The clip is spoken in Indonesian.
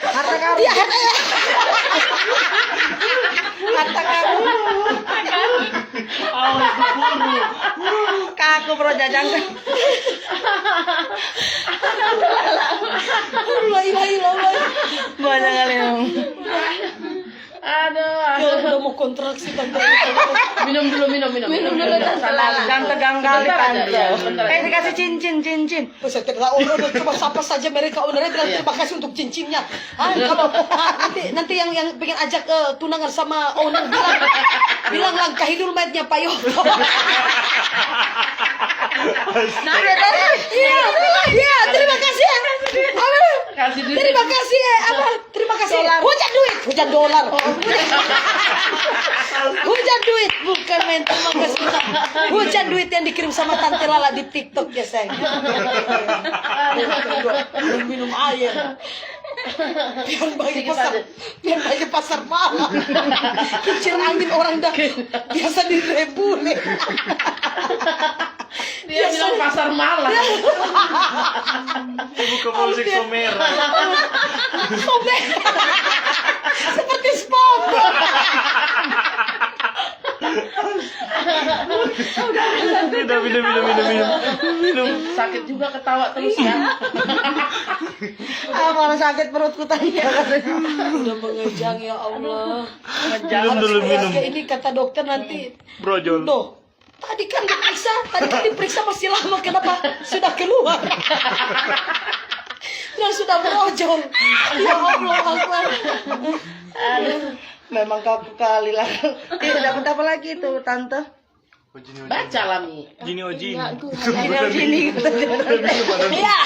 Harta kamu. Iya, Harta kamu. Awas diburu. Kaku bro jajang. Banyak kali yang. Ya udah mau kontraksi tante. Minum dulu. Jangan tegang kali tante. Kayak dikasih cincin. Oh, saya tidak tahu, coba sapa saja mereka ownernya bilang terima kasih untuk cincinnya. Nanti yang pengen ajak tunangan sama owner bilang langkahi dulu mayatnya Pak Yoto. Iya, terima kasih ya. Terima kasih ya. Terima kasih. Hujan dolar. Hujan duit, bukan mental makasih. Hujan duit yang dikirim sama Tante Lala di TikTok ya sayang. Minum air. Biar bagi pasar malam. Kincir angin orang dah biasa di rebule. Dia bilang pasar malam. Buka musik Somera. Seperti SpongeBob. Minum. Sakit juga ketawa terus ya. Malah sakit perutku tadi. Udah mengejang ya Allah. Minum dulu, minum. Kayak ini kata dokter nanti. Brojol. Doh, tadi kan diperiksa masih lama, kenapa sudah keluar? Dan sudah brojol. Ya Allah Akbar. Memang kaku kali lah. Tidak dapat apa lagi tuh tante. Baca lah Mi. Jini Ojin. Ini. Ya.